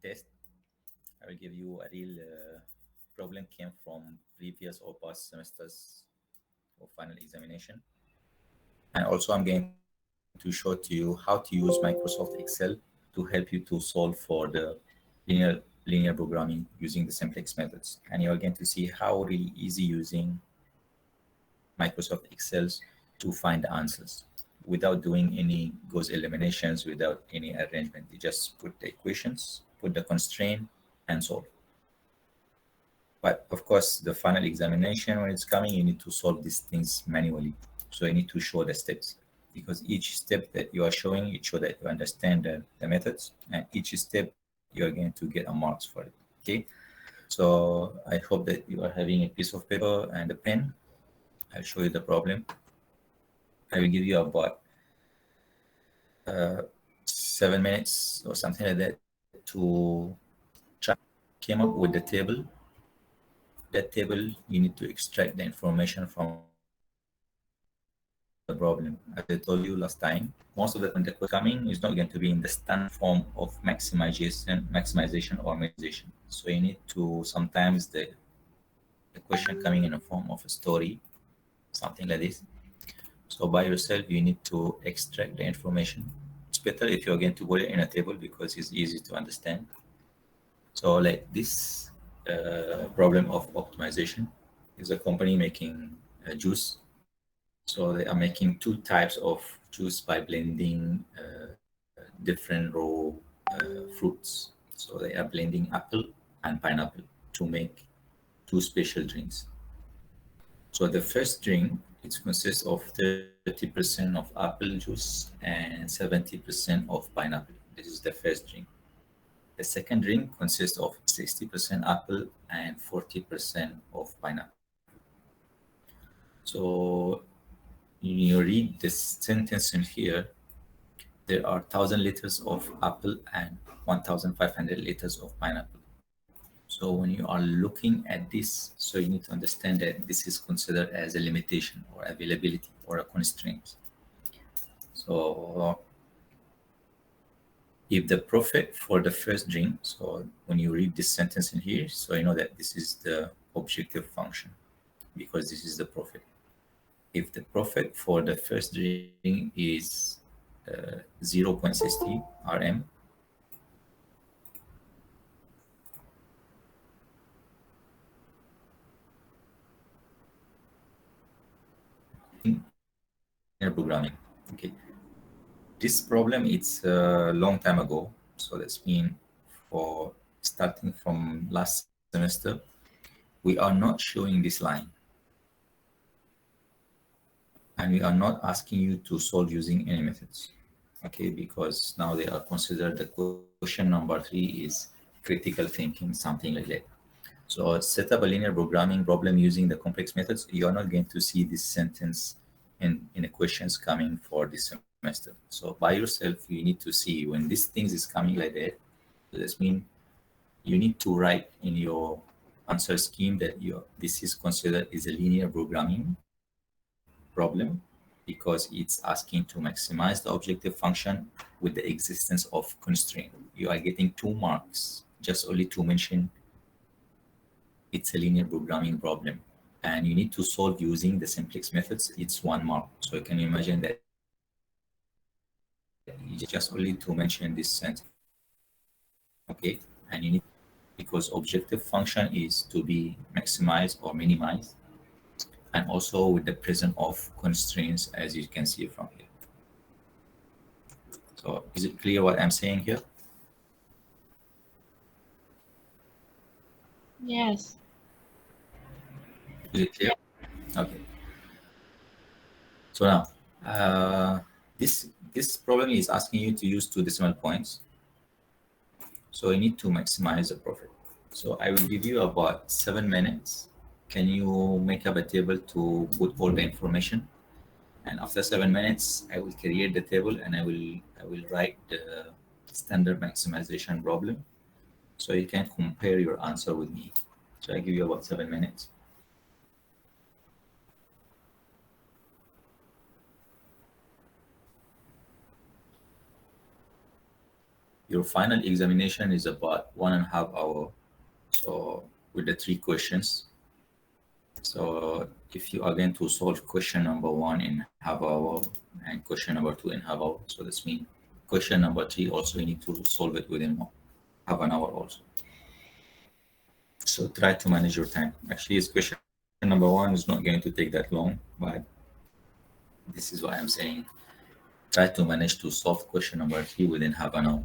test. I will give you a real problem came from previous or past semesters or final examination. And also I'm going to show to you how to use Microsoft Excel to help you to solve for the linear programming using the simplex methods. And you're going to see how really easy using Microsoft Excel to find the answers without doing any Gauss eliminations, without any arrangement. You just put the equations, put the constraint, and solve. But of course, the final examination, when it's coming, you need to solve these things manually. So you need to show the steps, because each step that you are showing, it shows that you understand the methods, and each step you're going to get a marks for it. Okay. So I hope that you are having a piece of paper and a pen. I'll show you the problem. I will give you about 7 minutes or something like that to try came up with the table. That table, you need to extract the information from the problem. As I told you last time, most of the time the question coming is not going to be in the standard form of maximization or minimization. So you need to sometimes the question coming in a form of a story, something like this. So by yourself, you need to extract the information. It's better if you're going to put it in a table because it's easy to understand. So like this problem of optimization is a company making juice. So they are making two types of juice by blending different raw fruits. So they are blending apple and pineapple to make two special drinks. So the first drink, it consists of 30% of apple juice and 70% of pineapple. This is the first drink. The second drink consists of 60% apple and 40% of pineapple. So you read this sentence in here, there are 1,000 liters of apple and 1,500 liters of pineapple. So when you are looking at this, so you need to understand that this is considered as a limitation or availability or a constraint. So if the profit for the first drink, so when you read this sentence in here, so you know that this is the objective function because this is the profit. If the profit for the first drink is 0.60 RM, linear programming. Okay, this problem it's a long time ago. So that's mean for starting from last semester, we are not showing this line. And we are not asking you to solve using any methods. Okay, because now they are considered the question number 3 is critical thinking, something like that. So set up a linear programming problem using the complex methods. You are not going to see this sentence in the questions coming for this semester. So by yourself, you need to see when these things is coming like that. This means you need to write in your answer scheme that this is considered is a linear programming problem because it's asking to maximize the objective function with the existence of constraint. You are getting 2 marks just only to mention it's a linear programming problem. And you need to solve using the simplex methods, it's 1 mark. So can you imagine that just only to mention this sentence. Okay, and you need, because objective function is to be maximized or minimized, and also with the presence of constraints, as you can see from here. So is it clear what I'm saying here? Yes. Is it clear? Okay. So now, this problem is asking you to use 2 decimal points. So you need to maximize the profit. So I will give you about 7 minutes. Can you make up a table to put all the information? And after 7 minutes, I will create the table and I will write the standard maximization problem. So you can compare your answer with me. So I give you about 7 minutes. Your final examination is about 1.5 hours. So with the three questions. So if you are going to solve question number one in half hour and question number two in half hour, so this means question number three also you need to solve it within half an hour also. So try to manage your time. Actually, this question number one is not going to take that long, but this is why I'm saying try to manage to solve question number three within half an hour.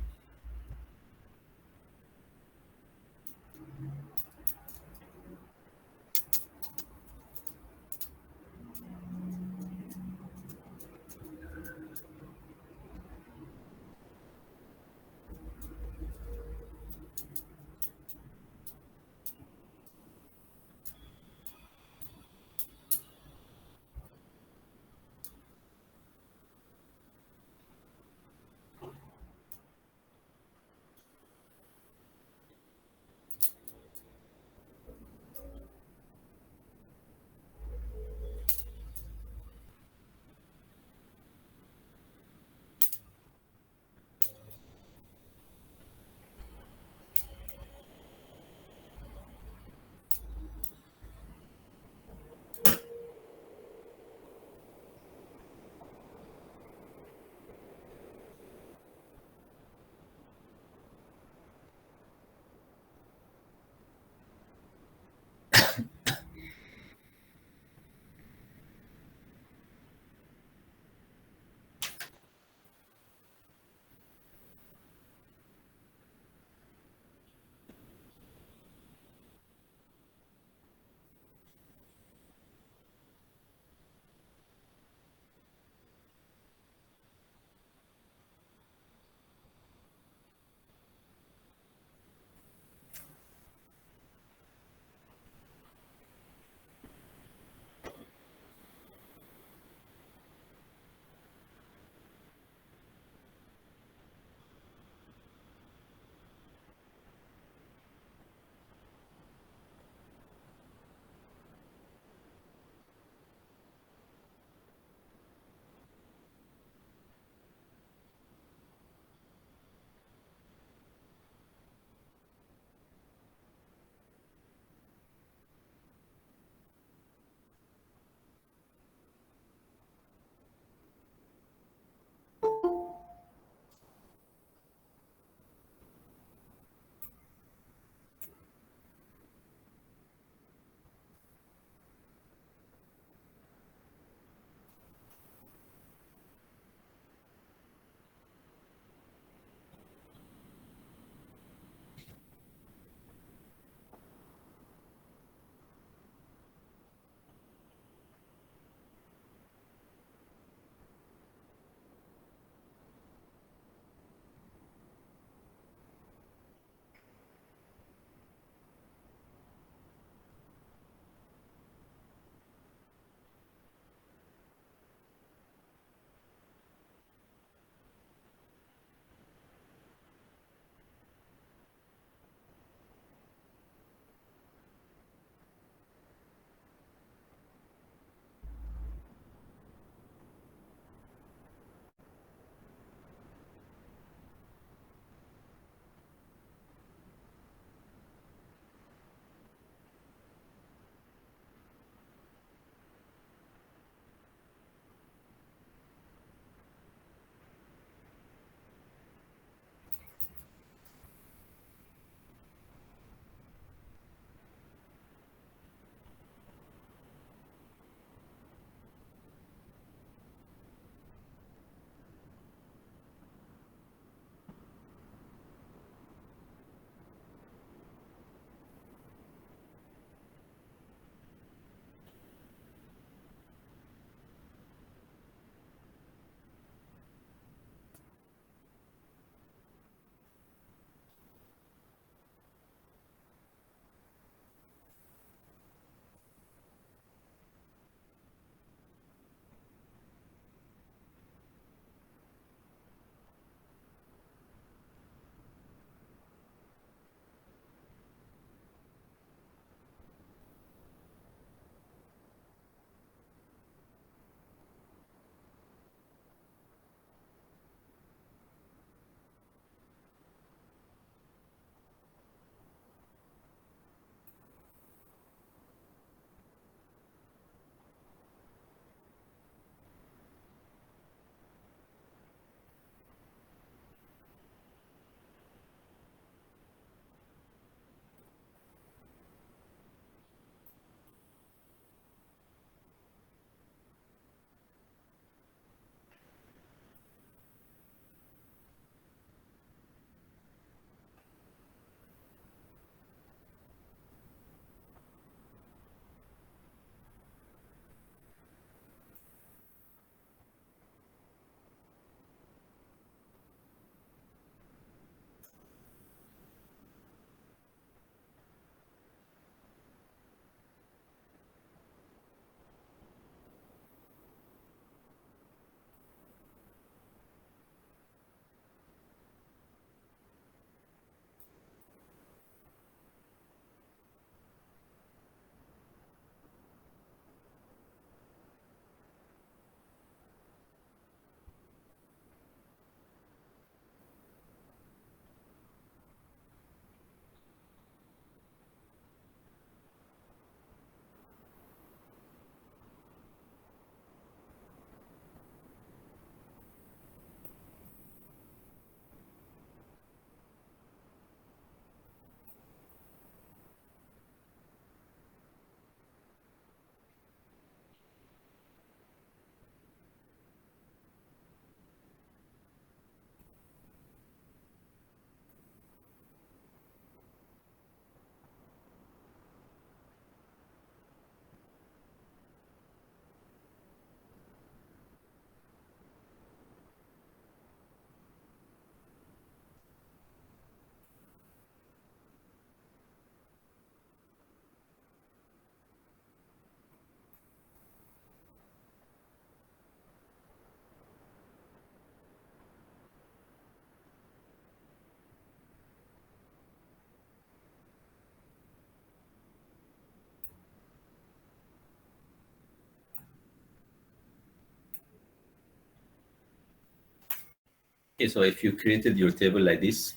Okay, so if you created your table like this,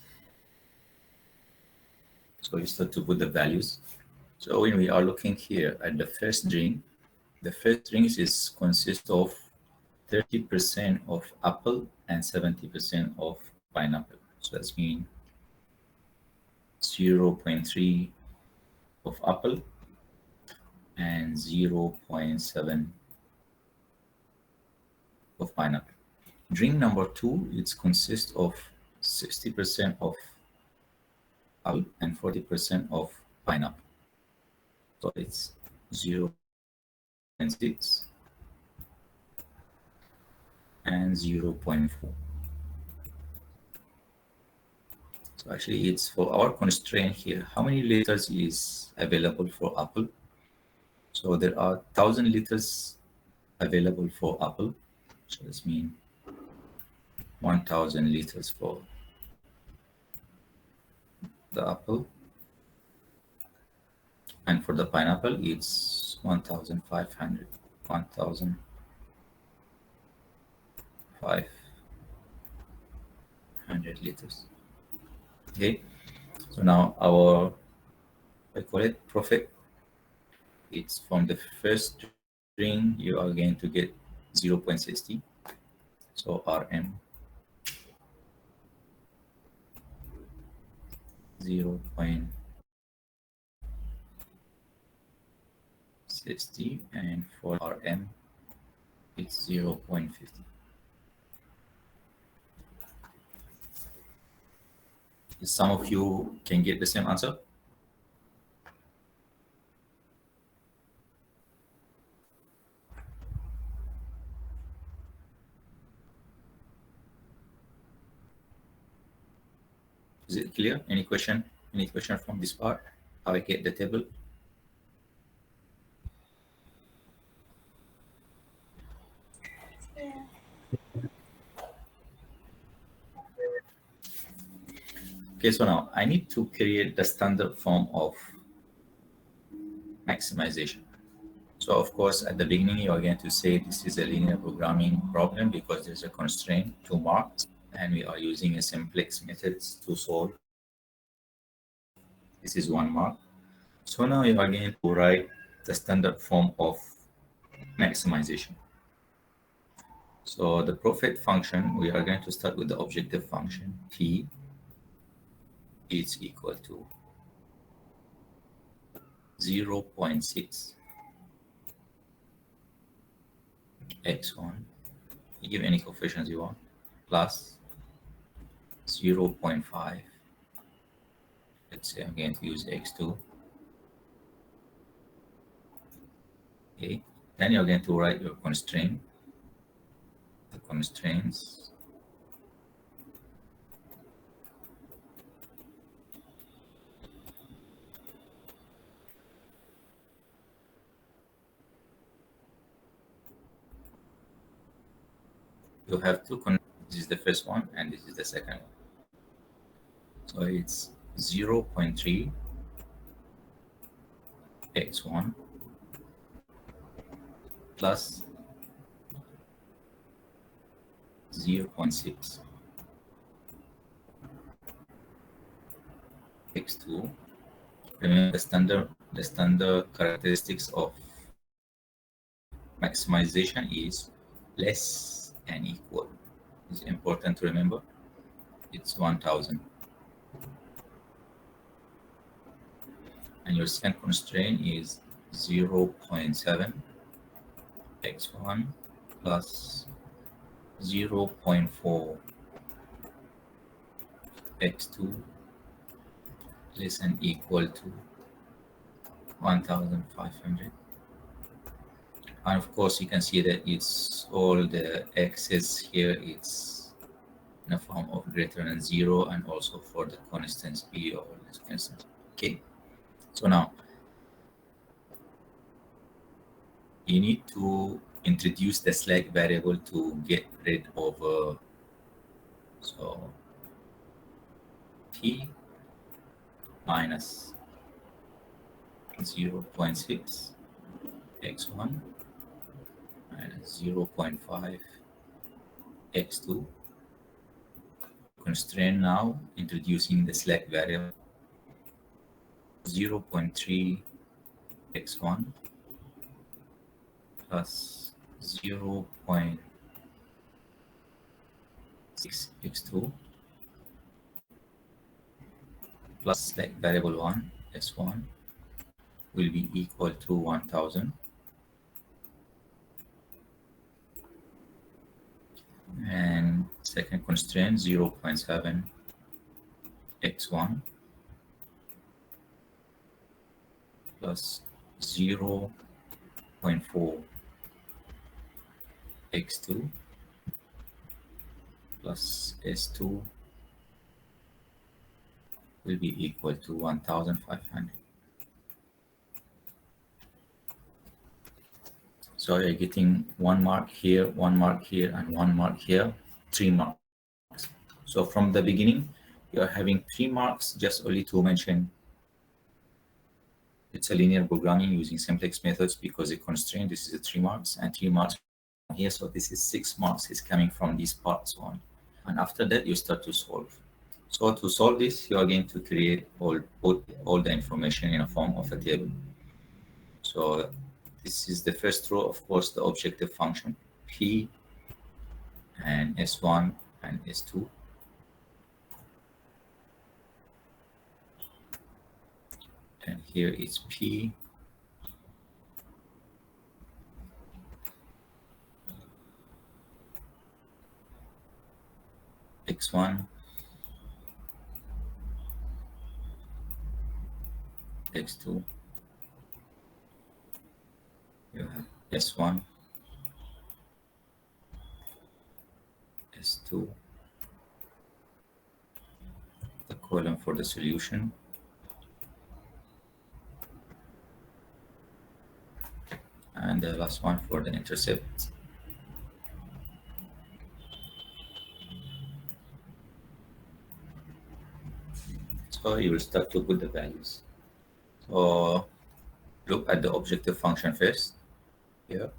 so you start to put the values. So when we are looking here at the first string, the first string is consists of 30% of apple and 70% of pineapple. So that's mean 0.3 of apple and 0.7 of pineapple. String number 2, it consists of 60% of apple and 40% of pineapple. So it's 0.6 and 0.4. So actually it's for our constraint here. How many liters is available for apple? So there are 1,000 liters available for apple. So this means 1,000 liters for the apple. And for the pineapple, it's 1,500. 1,500 liters. Okay. So now our, I call it profit. It's from the first string, you are going to get 0.60. So RM 0.60, and for RM it's 0.50. Some of you can get the same answer. Is it clear? Any question? Any question from this part? How I get the table? Yeah. Okay, so now I need to create the standard form of maximization. So of course, at the beginning, you are going to say this is a linear programming problem because there's a constraint, 2 marks, and we are using a simplex methods to solve. This is 1 mark. So now you are going to write the standard form of maximization. So the profit function, we are going to start with the objective function. T is equal to 0.6 x1. You give any coefficients you want, plus 0.5. Let's say I'm going to use x2. Okay. Then you're going to write your constraint. The constraints you have two. This is the first one, and this is the second one. So it's 0.3 x1 plus 0.6 x2. Remember the standard characteristics of maximization is less and equal. It's important to remember. It's 1,000. And your second constraint is 0.7 x1 plus 0.4 x2 less than equal to 1,500. And of course, you can see that it's all the x's here. It's in a form of greater than 0, and also for the constants p or this constant. Okay. So now you need to introduce the slack variable to get rid of so t minus 0.6 x1 minus 0.5 x2 constraint now, introducing the select variable 0.3 x1 plus 0.6 x2 plus select variable 1 s1 will be equal to 1000, and second constraint 0.7 x1 plus 0.4 x2 plus s2 will be equal to 1500. So you're getting 1 mark here, 1 mark here, and 1 mark here, 3 marks. So from the beginning, you're having 3 marks just only to mention it's a linear programming using simplex methods because the constraint, this is a 3 marks, and 3 marks here. So this is 6 marks is coming from these parts on. And after that, you start to solve. So to solve this, you are going to create all the information in a form of a table. So this is the first row, of course, the objective function P and S1 and S2. And here is P, X1, X2. You have S1, S2, the column for the solution, and the last one for the intercept. So you will start to put the values. So look at the objective function first here.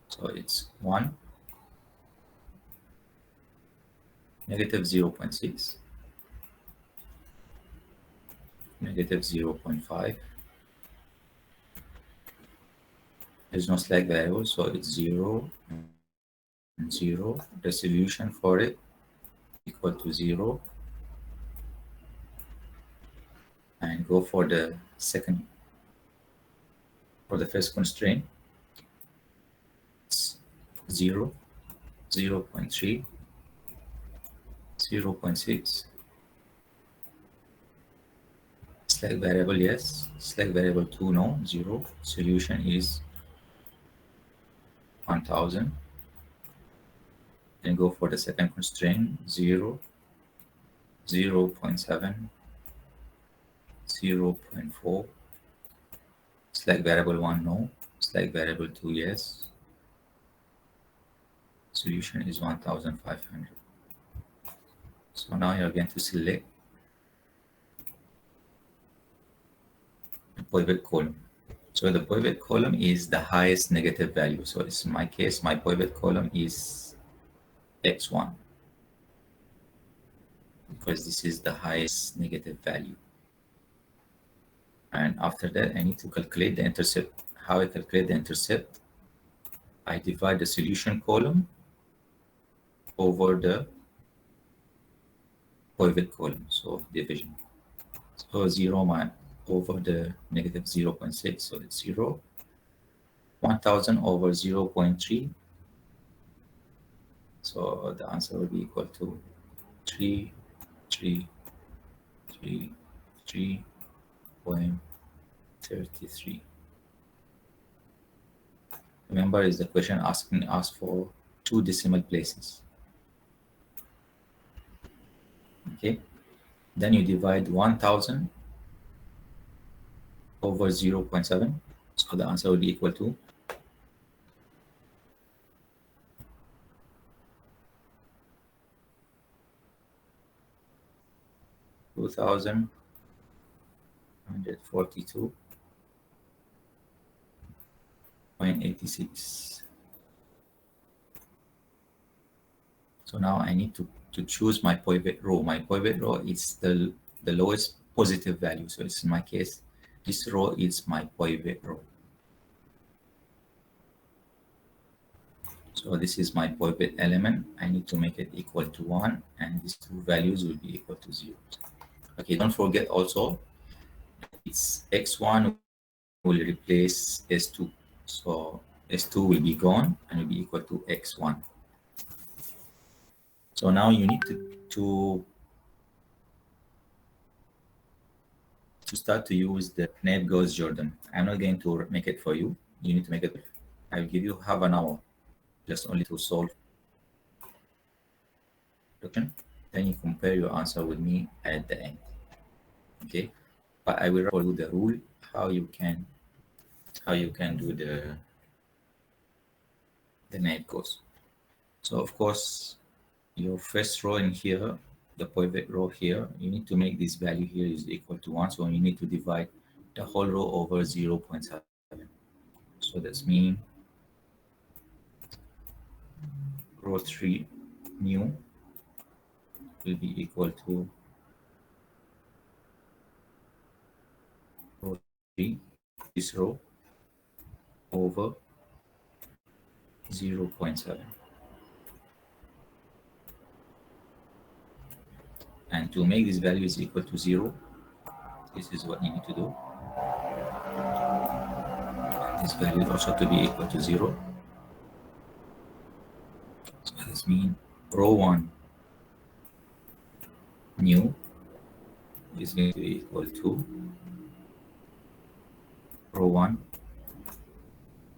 So it's 1, negative 0.6, negative 0.5. There's no slack variable, so it's 0 and 0. The solution for it equal to 0. And go for the second, for the first constraint. It's 0, 0.3, 0.6. Slack variable, yes. Slack variable 2, no, 0. Solution is 1000. Then go for the second constraint, 0, 0.7, 0.4. Slack variable 1, no. Slack variable 2, yes. Solution is 1500. So now you're going to select the pivot column. So the pivot column is the highest negative value. So in my case, my pivot column is X1 because this is the highest negative value. And after that, I need to calculate the intercept. How I calculate the intercept? I divide the solution column over the pivot column, so division. So 0 over the negative 0.6, so it's 0. 1000 over 0.3, so the answer will be equal to 3.33. Remember, is the question asking us for 2 decimal places. Okay, then you divide 1000 over 0.7, so the answer will be equal to 2142.86. So now I need to to choose my pivot row. My pivot row is the lowest positive value. So it's in my case, this row is my pivot row. So this is my pivot element. I need to make it equal to 1, and these two values will be equal to 0. Okay, don't forget also that it's x1 will replace s2. So s2 will be gone and will be equal to x1. So now you need to start to use the net Gauss Jordan. I'm not going to make it for you. You need to make it. I'll give you half an hour just only to solve the question. Then you compare your answer with me at the end. Okay, but I will follow the rule how you can do the net Gauss. So of course, your first row in here, the pivot row here, you need to make this value here is equal to 1. So you need to divide the whole row over 0.7. So that's mean row 3 new will be equal to row 3, this row, over 0.7. And to make this value is equal to 0, this is what you need to do. This value also to be equal to 0. So this means row 1 new is going to be equal to row 1,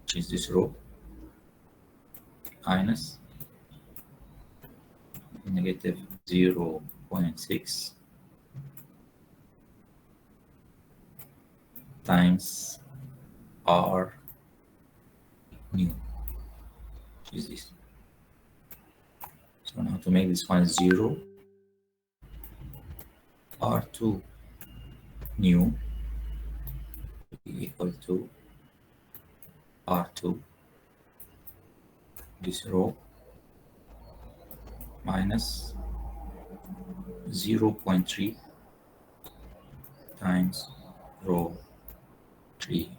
which is this row, minus negative 0.6 times R new, which is this. So now to make this one 0, R2 new will be equal to R2, this row, minus 0.3 times row 3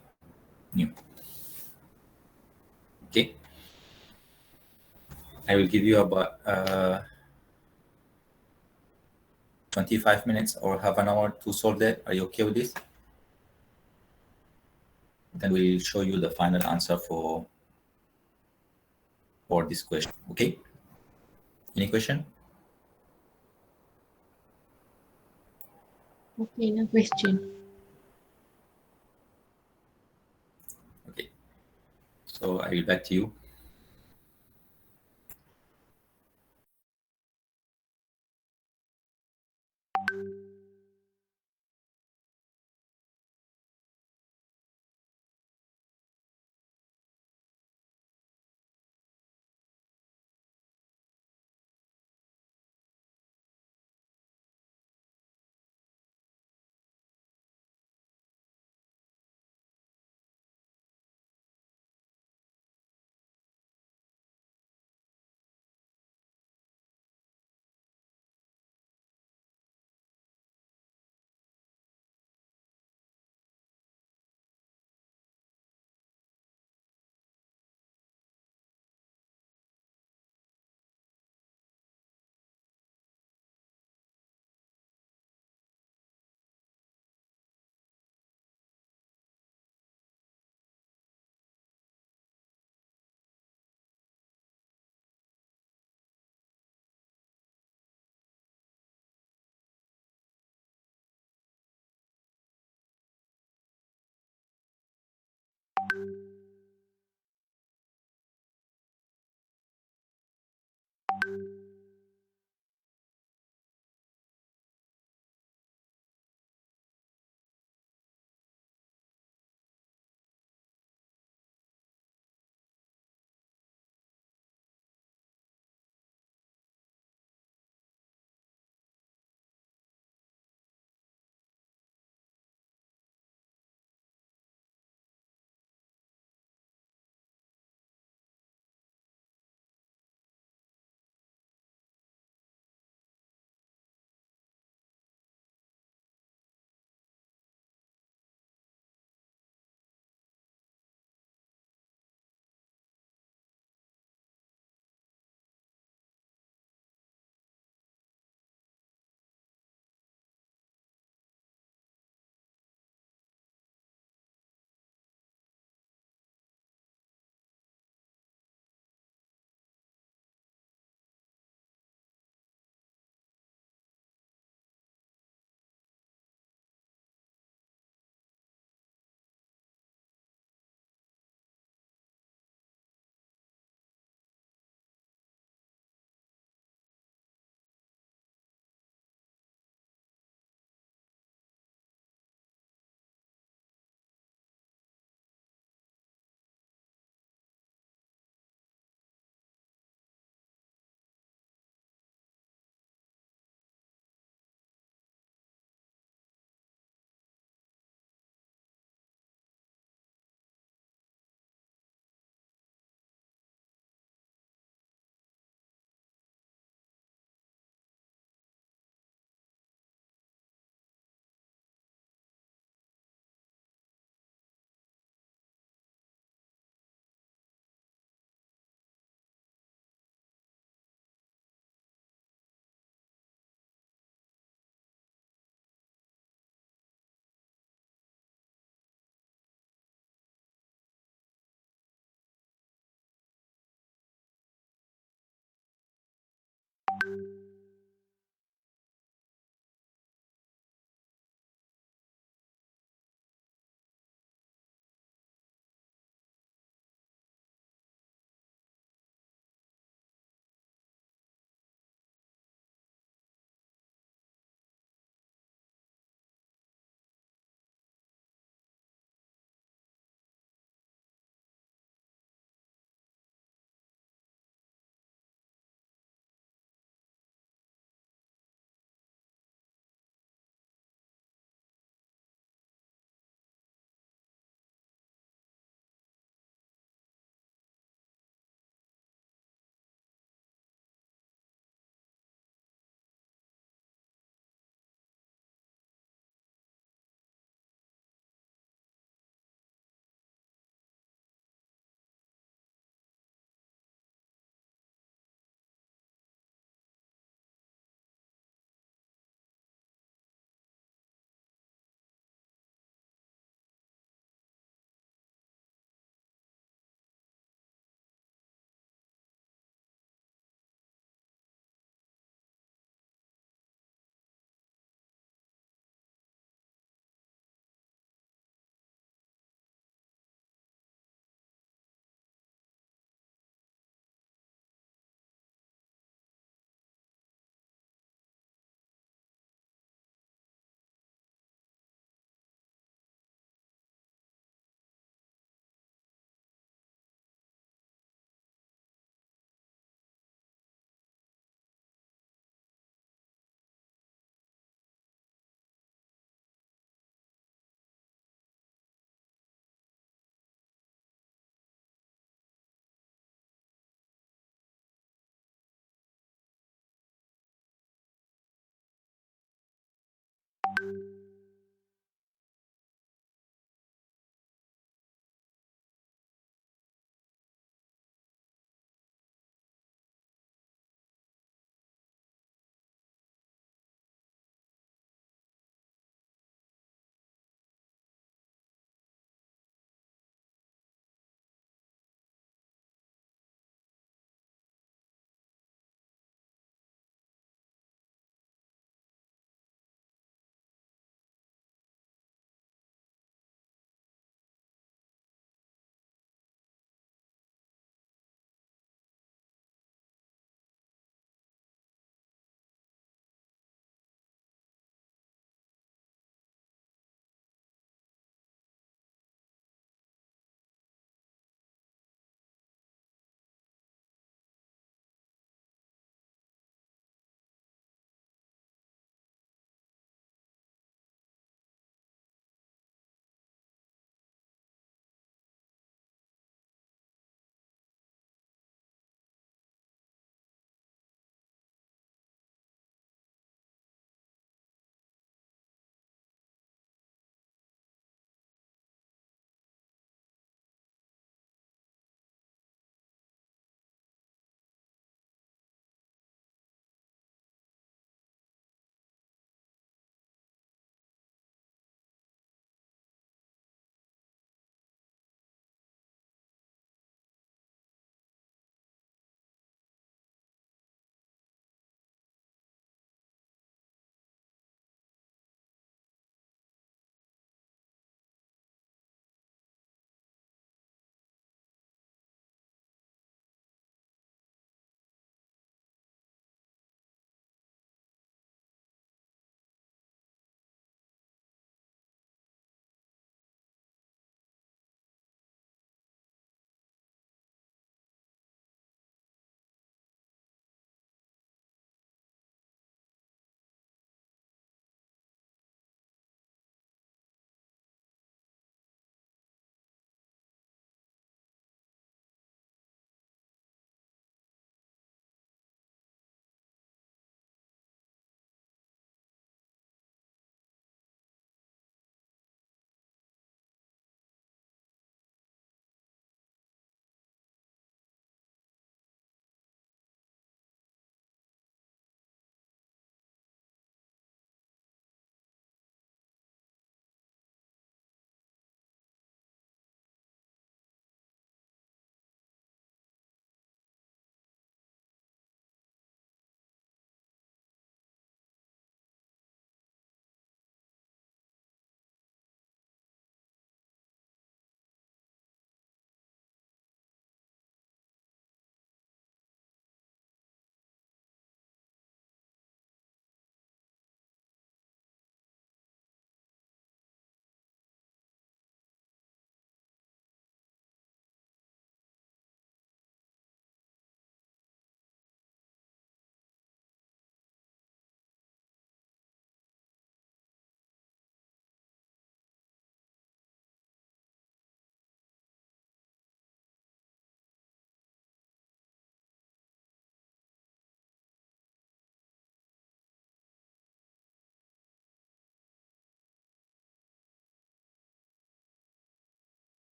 new. Okay, I will give you about 25 minutes or half an hour to solve that. Are you okay with this? Then we'll show you the final answer for this question. Okay, any question? Okay, no question. Okay, so I will back to you.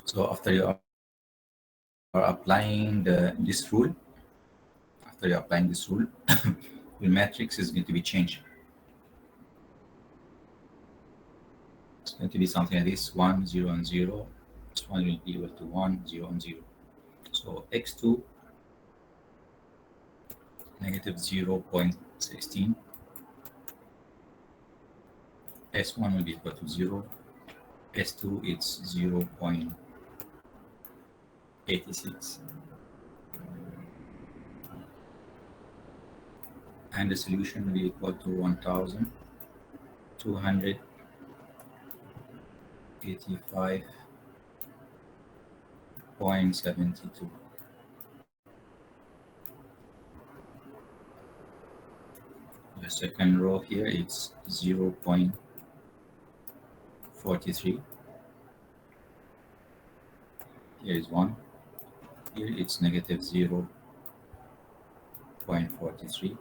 So after you are applying this rule, your matrix is going to be changed. It's going to be something like this: 1, 0, and 0. This one will be equal to 1, 0, and 0. So x2 negative 0.16, s1 will be equal to 0, s2 it's 0.86, and the solution will be equal to 1285.72. The second row here it's 0.43. Here is 1. Here it's negative 0.43.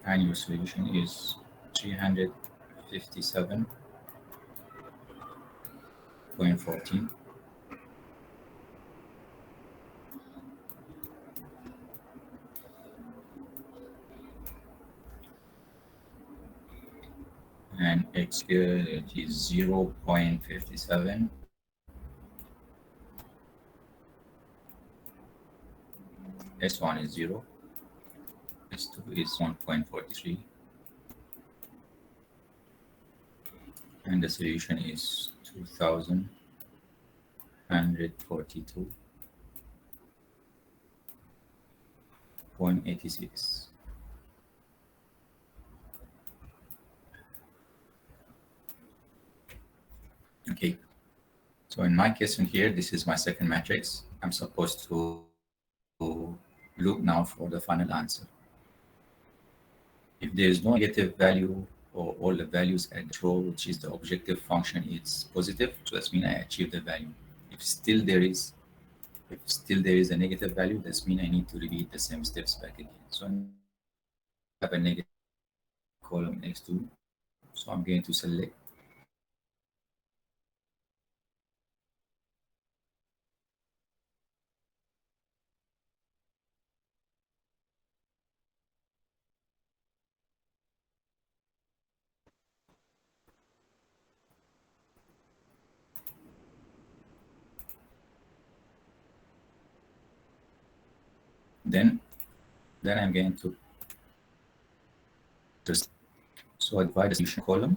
And your solution is 357.14. And x here it is 0.57. S1 is 0. S2 is 1.43. And the solution is 2142.86. Okay, so in my case in here, this is my second matrix. I'm supposed to look now for the final answer. If there is no negative value or all the values at the row, which is the objective function, it's positive, so that means I achieved the value. If still there is a negative value, that means I need to repeat the same steps back again. So I have a negative column x2, so I'm going to select then I'm going to just, so I divide the solution column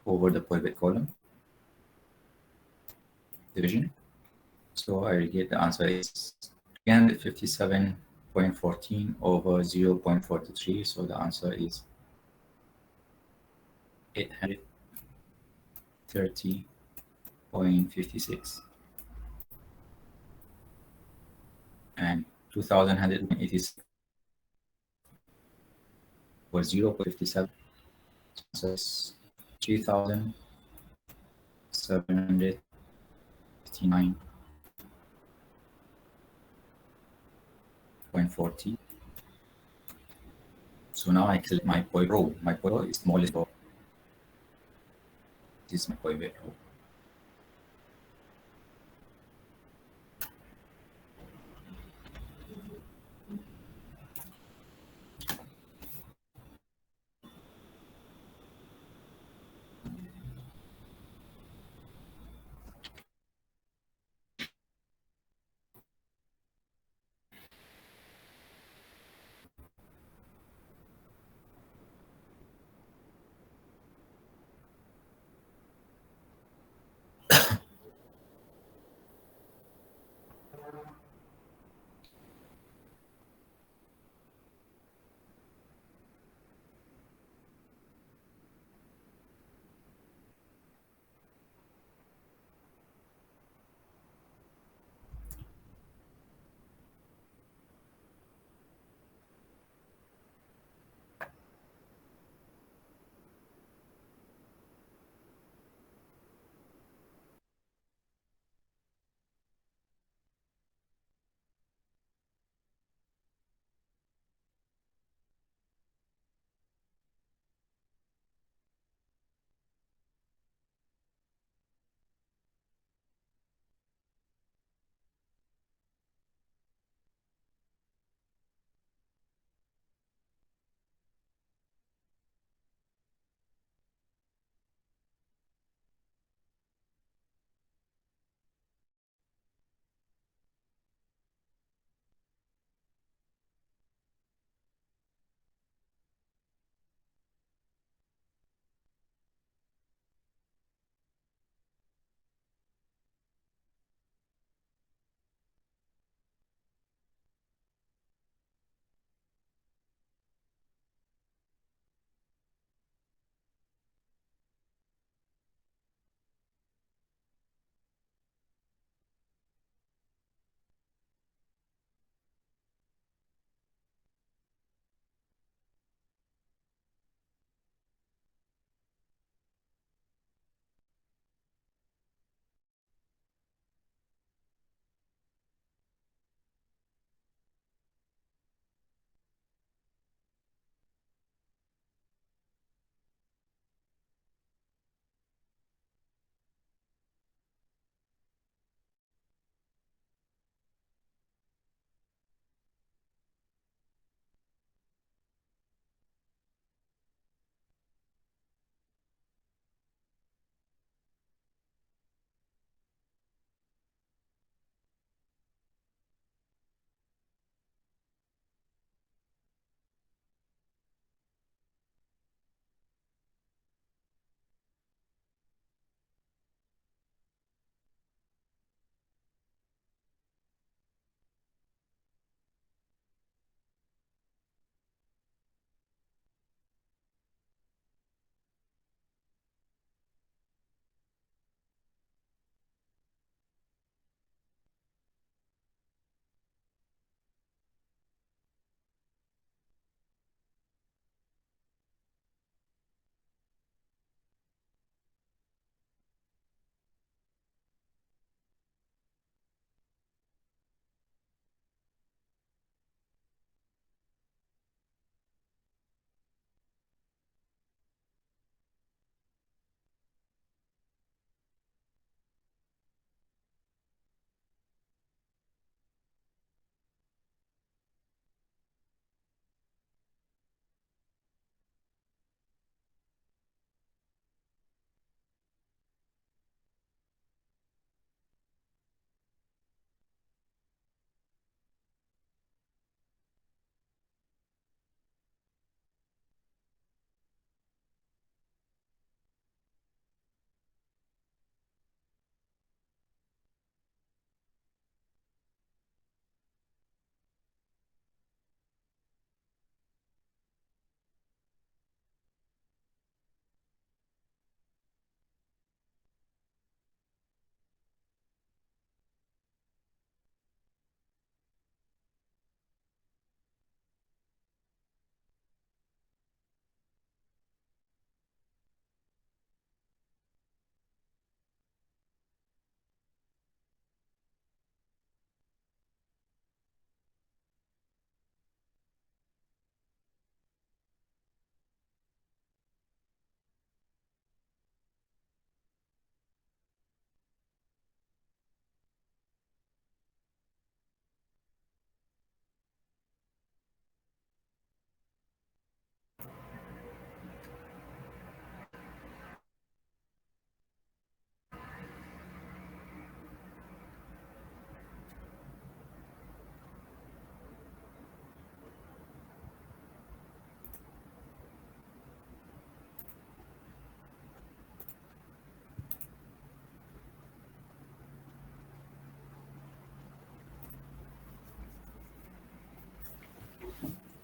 over the pivot column division. So I get the answer is 357.14 over 0.43. So the answer is 830.56. And 2186 was 0.57. So it's 3759.40. So now I select my pivot row. My pivot row is smallest row. This is my pivot row.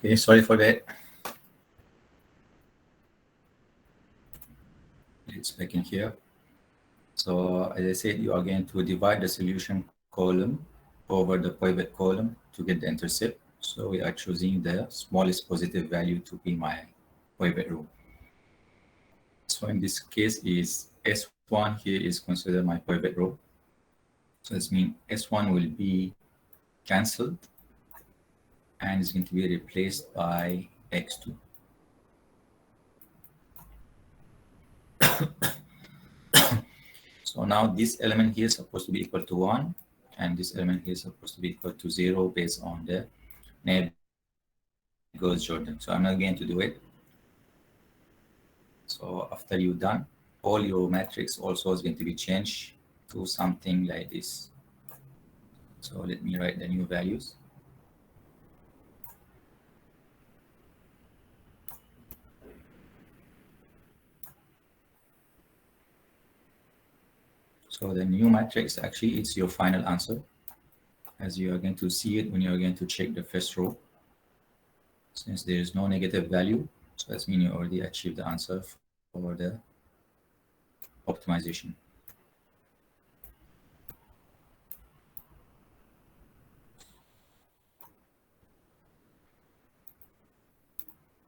Okay, sorry for that. It's back in here. So as I said, you are going to divide the solution column over the pivot column to get the intercept. So we are choosing the smallest positive value to be my pivot row. So in this case is S1 here is considered my pivot row. So this means S1 will be cancelled and is going to be replaced by X2. So now this element here is supposed to be equal to 1, and this element here is supposed to be equal to 0 based on the goes Jordan. So I'm not going to do it. So after you're done, all your matrix also is going to be changed to something like this. So let me write the new values. So the new matrix actually it's your final answer, as you are going to see it when you are going to check the first row. Since there is no negative value, so that means you already achieved the answer for the optimization.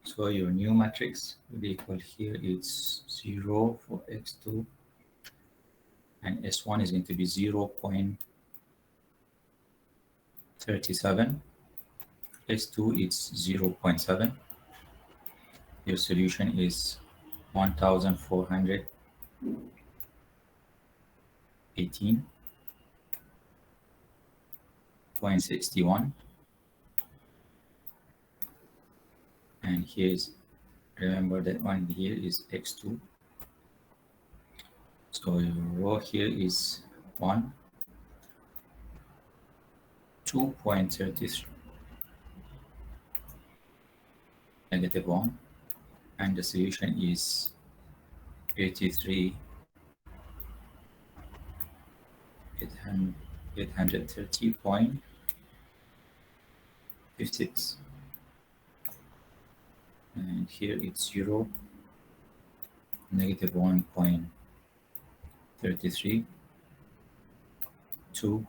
So your new matrix will be equal here, it's 0 for x2, and S1 is going to be 0.37, S2 it's 0.7. Your solution is 1418.61, and here's, remember that one here is x2. So your row here is 1, 2.33, -1, and the solution is 830.56, and here it's 0, -1.33, 2,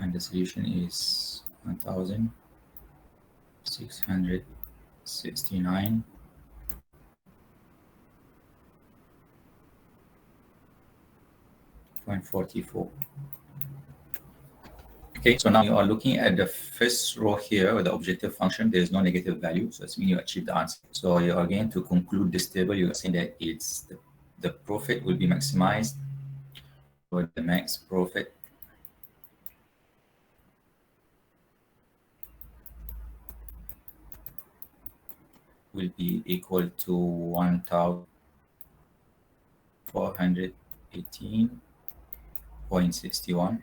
and the solution is 1669.44. Okay, so now you are looking at the first row here with the objective function. There is no negative value, so that means you achieve the answer. So you are going to conclude this table. You are saying that it's the profit will be maximized, or the max profit will be equal to 1,418.61.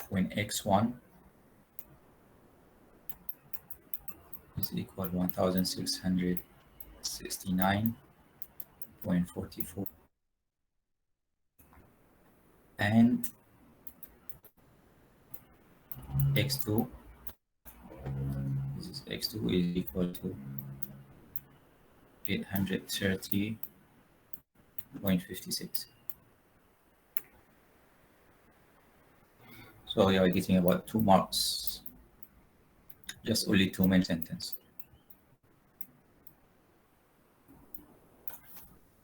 When x1 is equal to 1,669.44, and x2, this is x2 is equal to 830.56. So you are getting about 2 marks, just only 2 main sentence.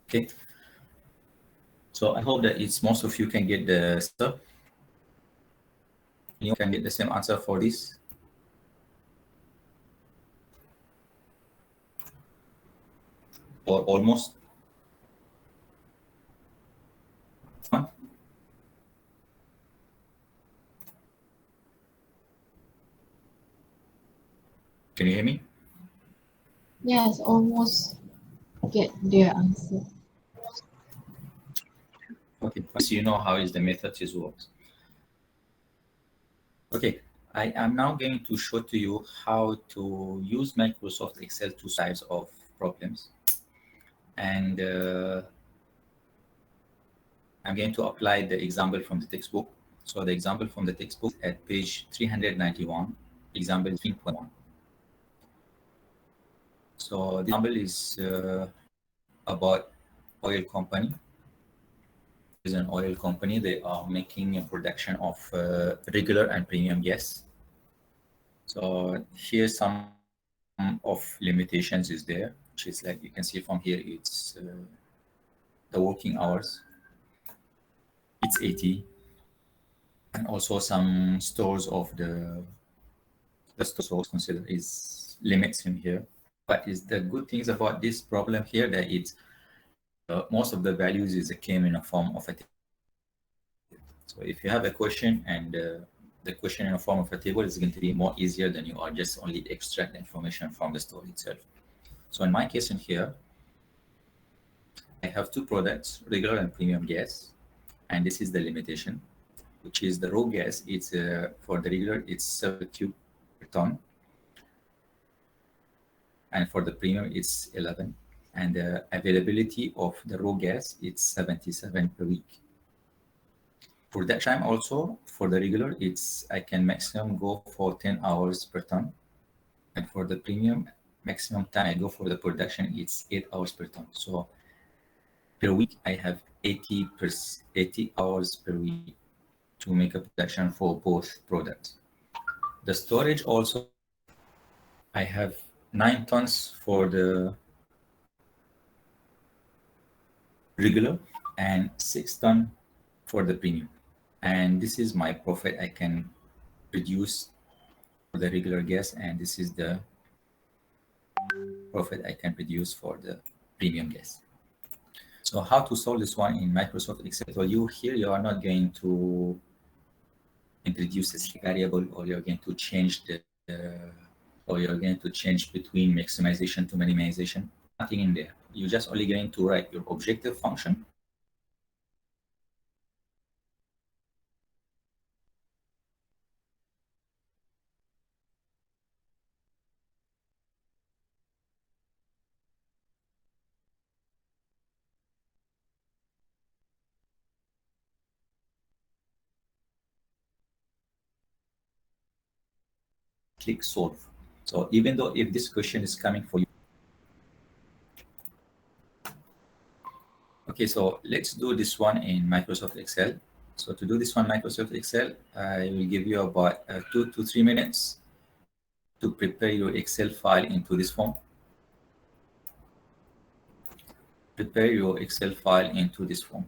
Okay. So I hope that it's most of you can get the stuff. You can get the same answer for this. Or almost. Can you hear me? Yes, almost get their answer. Okay, so you know how is the method is works. Okay, I am now going to show to you how to use Microsoft Excel to size of problems, and I'm going to apply the example from the textbook. So the example from the textbook at page 391, example 3.1. So the example is about oil company. Is an oil company. They are making a production of regular and premium gas. So here's some of limitations is there, which is like you can see from here, it's the working hours, it's 80, and also some stores of the stores considered is limits in here. But is the good things about this problem here that it's most of the values is came in a form of a table. So if you have a question and the question in a form of a table is going to be more easier than you are just only extract the information from the store itself. So in my case in here, I have two products, regular and premium gas, and this is the limitation, which is the raw gas. It's for the regular, it's 7 cube per ton, and for the premium, it's 11. And the availability of the raw gas, it's 77 per week. For that time also, for the regular, it's I can maximum go for 10 hours per ton. And for the premium, maximum time I go for the production, it's 8 hours per ton. So per week, I have 80 hours per week to make a production for both products. The storage also, I have 9 tons for the regular and 6 ton for the premium. And this is my profit I can reduce for the regular gas, and this is the profit I can reduce for the premium gas. So how to solve this one in Microsoft Excel? So you here, you are not going to introduce a variable, or you're going to change or you're going to change between maximization to minimization. Nothing in there. You're just only going to write your objective function. Click solve. So even though if this question is coming for you, okay, so let's do this one in Microsoft Excel. So to do this one, Microsoft Excel, I will give you about 2 to 3 minutes to prepare your Excel file into this form. Prepare your Excel file into this form.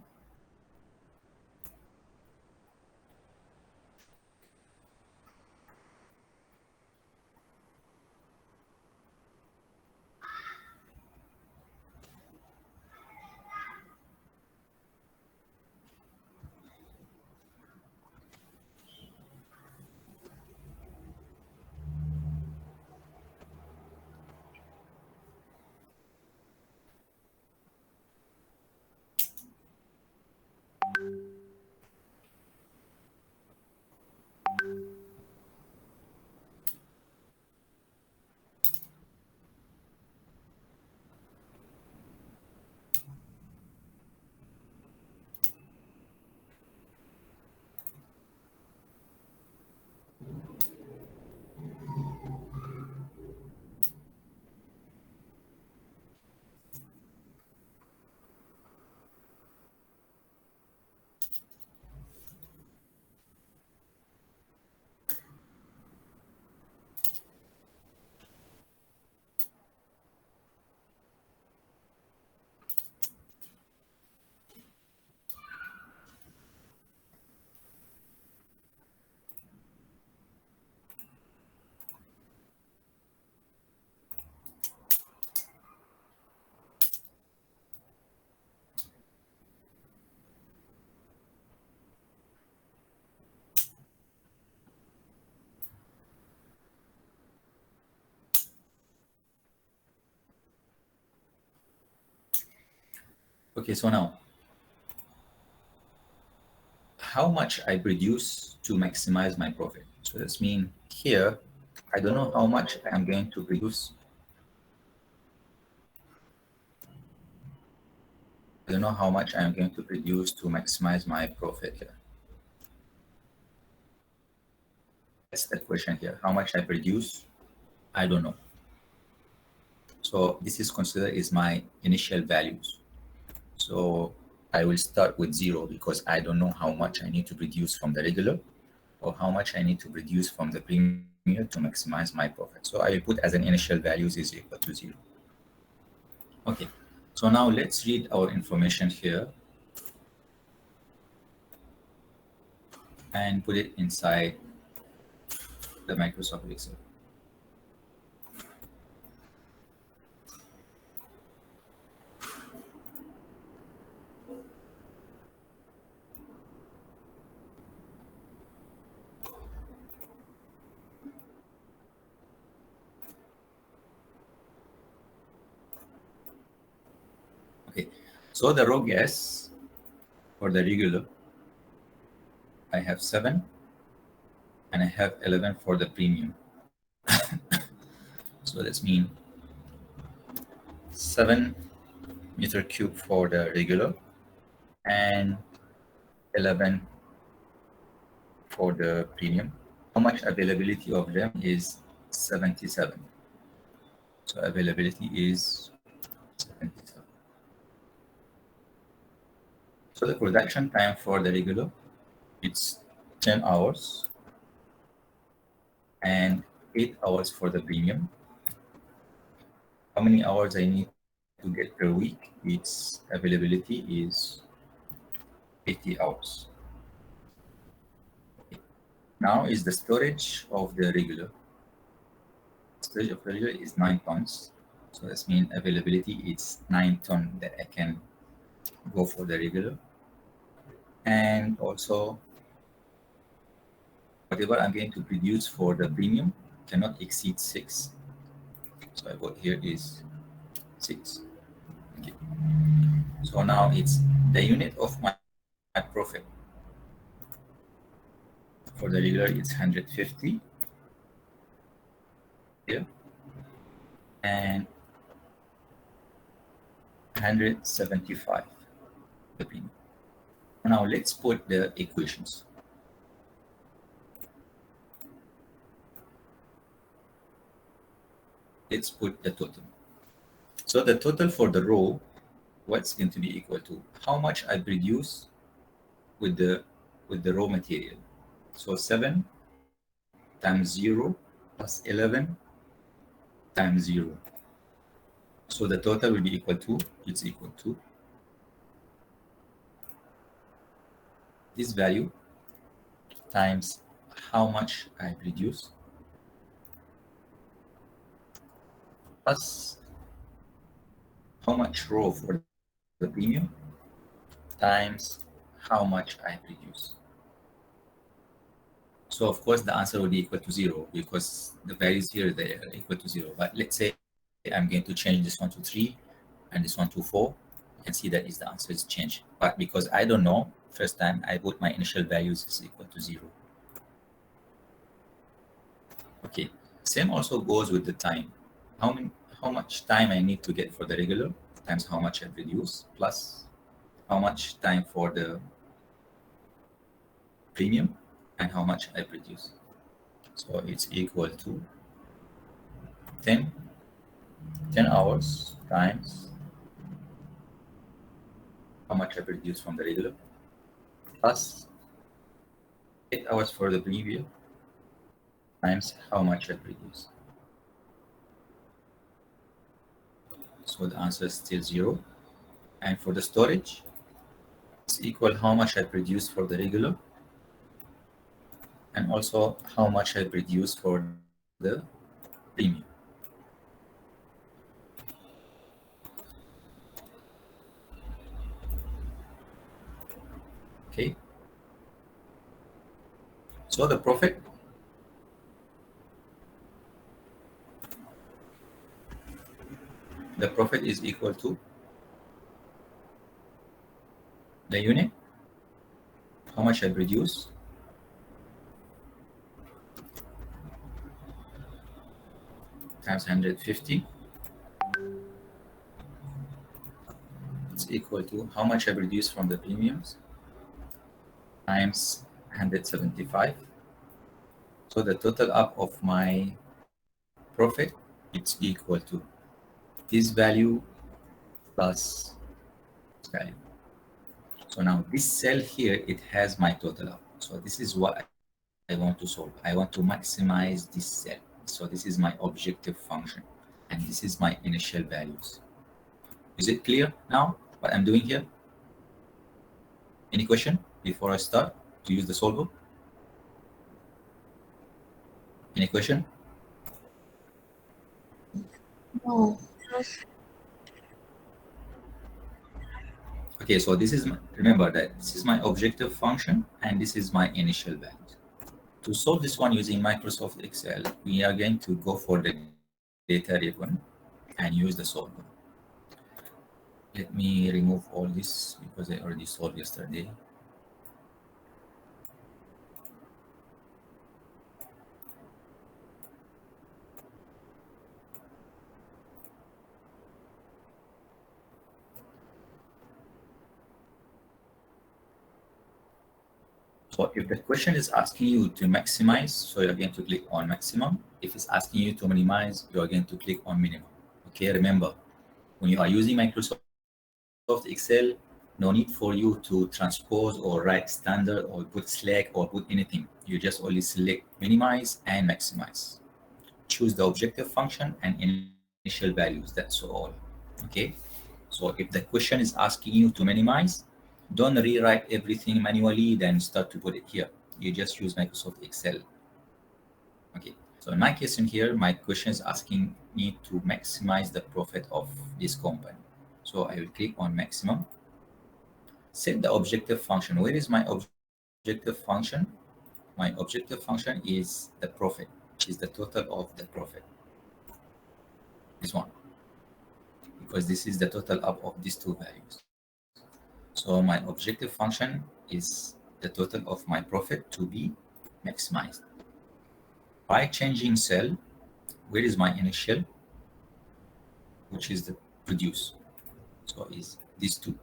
Okay, so now, how much I produce to maximize my profit? So this means here, I don't know how much I'm going to produce. I don't know how much I'm going to produce to maximize my profit here. That's the question here. How much I produce? I don't know. So this is considered as my initial values. So I will start with 0 because I don't know how much I need to produce from the regular or how much I need to produce from the premium to maximize my profit. So I will put as an initial values is equal to 0. Okay, so now let's read our information here and put it inside the Microsoft Excel. Okay, so the raw gas for the regular, I have 7 and I have 11 for the premium. So that's mean 7 meter cube for the regular and 11 for the premium. How much availability of them is 77. So availability is 77. So the production time for the regular, it's 10 hours and 8 hours for the premium. How many hours I need to get per week? Its availability is 80 hours. Now is the storage of the regular. Storage of regular is 9 tons. So that means availability is 9 ton that I can go for the regular. And also whatever I'm going to produce for the premium cannot exceed 6. So I put here is 6. Okay. So now it's the unit of my profit. For the regular, it's 150 here and 175 the premium. Now let's put the equations. Let's put the total. So the total for the row, what's going to be equal to how much I produce with the raw material. So 7 times 0 plus 11 times 0. So the total will be equal to, it's equal to this value times how much I produce plus how much raw for the premium times how much I produce. So of course the answer will be equal to 0 because the values here they are equal to 0. But let's say I'm going to change this one to 3 and this one to 4. You can see that is the answer is changed. But because I don't know, first time I put my initial values is equal to 0. Okay, same also goes with the time. How much time I need to get for the regular times how much I produce plus how much time for the premium and how much I produce. So it's equal to 10 hours times how much I produce from the regular plus 8 hours for the premium times how much I produce. So the answer is still 0. And for the storage, it's equal how much I produce for the regular and also how much I produce for the premium. Okay. So the profit is equal to the unit, how much I produce, times 150. It's equal to how much I produce from the premiums times 175 So the total up of my profit, it's equal to this value plus this value. So now this cell here, it has my total up. So this is what I want to solve. I want to maximize this cell. So this is my objective function, and this is my initial values. Is it clear now what I'm doing here? Any question before I start to use the solver? Any question? No. Okay, so this is remember that this is my objective function and this is my initial values. To solve this one using Microsoft Excel, we are going to go for the data ribbon and use the solver. Let me remove all this because I already solved yesterday. So if the question is asking you to maximize, so you're going to click on maximum. If it's asking you to minimize, you're going to click on minimum. Okay, remember, when you are using Microsoft Excel, no need for you to transpose or write standard or put slack or put anything. You just only select minimize and maximize. Choose the objective function and initial values, that's all. Okay, so if the question is asking you to minimize, don't rewrite everything manually, then start to put it here. You just use Microsoft Excel. Okay, so in my case in here, my question is asking me to maximize the profit of this company. So I will click on maximum. Set the objective function. Where is my objective function? My objective function is the profit, which is the total of the profit. This one, because this is the total up of these two values. So my objective function is the total of my profit to be maximized. By changing cell, where is my initial, which is the produce. So is these two.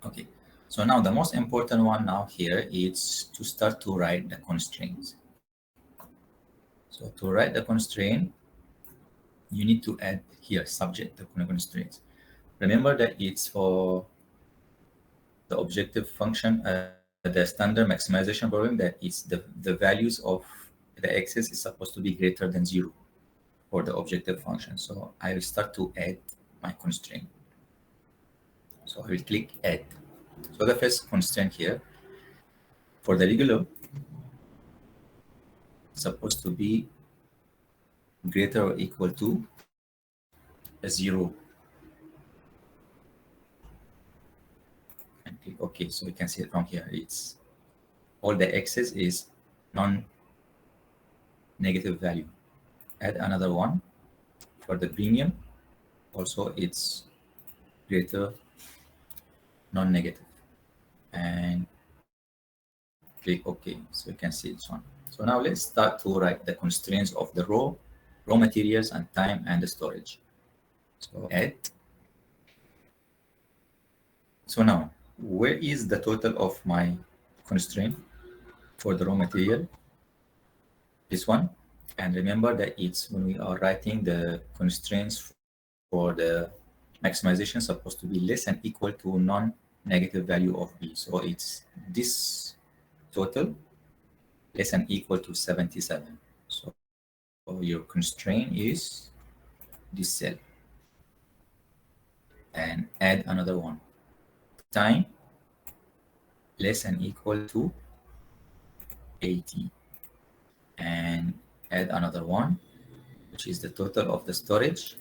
Okay. So now the most important one now here is to start to write the constraints. So to write the constraint, you need to add here subject the constraints. Remember that it's for the objective function, the standard maximization problem, that it's the values of the x's is supposed to be greater than 0 for the objective function. So I will start to add my constraint. So I will click add. So the first constraint here for the regular is supposed to be greater or equal to a 0. And click OK. So you can see it from here. It's all the x's is non-negative value. Add another one for the premium. Also, it's greater non-negative. And click OK. So you can see this one. So now let's start to write the constraints of the raw materials and time and the storage. So add. So now, where is the total of my constraint for the raw material? This one. And remember that it's when we are writing the constraints for the maximization supposed to be less and equal to non-negative value of B. So it's this total less than equal to 77. So your constraint is this cell. And add another one. Time less than equal to 80. And add another one, which is the total of the storage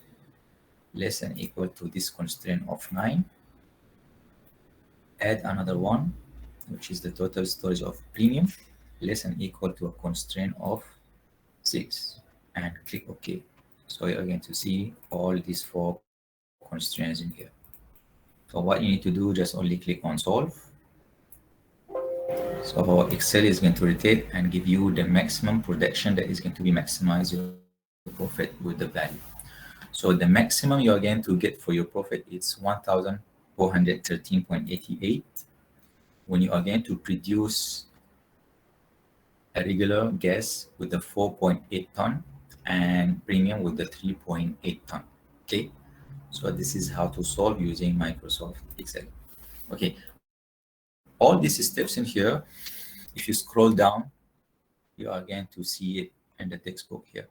less than equal to this constraint of 9. Add another one, which is the total storage of premium less than equal to a constraint of 6, and click OK. So you're going to see all these 4 constraints in here. So what you need to do, just only click on solve. So Excel is going to rotate and give you the maximum production that is going to be maximize your profit with the value. So the maximum you are going to get for your profit is 1,413.88 when you are going to produce a regular gas with the 4.8 ton and premium with the 3.8 ton. Okay, so this is how to solve using Microsoft Excel. Okay, all these steps in here, if you scroll down, you are going to see it in the textbook here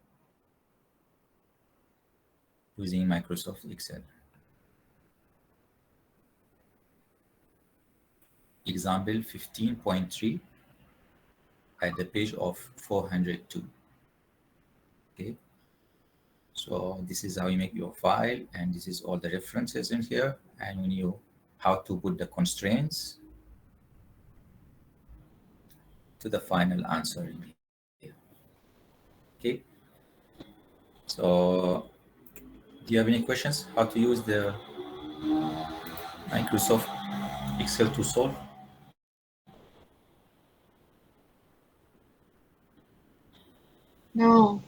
using Microsoft Excel. Example 15.3 at the page of 402. Okay, so this is how you make your file, and this is all the references in here, and when you how to put the constraints to the final answer in here. Okay, so do you have any questions how to use the Microsoft Excel to solve? No.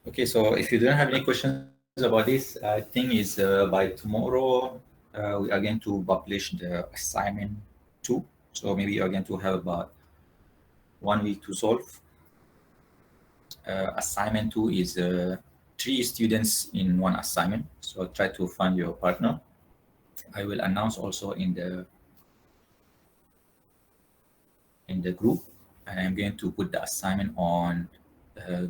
Okay, so if you don't have any questions about this, I think is by tomorrow we are going to publish the assignment 2. So maybe you are going to have about 1 week to solve. Assignment 2 is 3 students in one assignment. So try to find your partner. I will announce also in the group, and I'm going to put the assignment on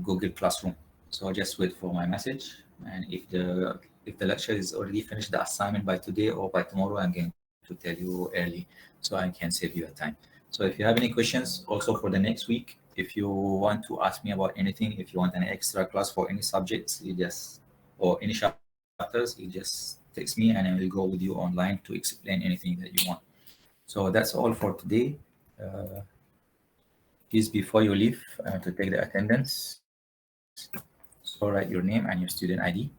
Google Classroom. So just wait for my message, and if the lecture is already finished the assignment by today or by tomorrow, I'm going to tell you early so I can save you time. So if you have any questions also for the next week, if you want to ask me about anything, if you want an extra class for any subjects, you just or any chapters, you just text me and I will go with you online to explain anything that you want. So that's all for today. Uh, Please, before you leave, to take the attendance, so write your name and your student ID.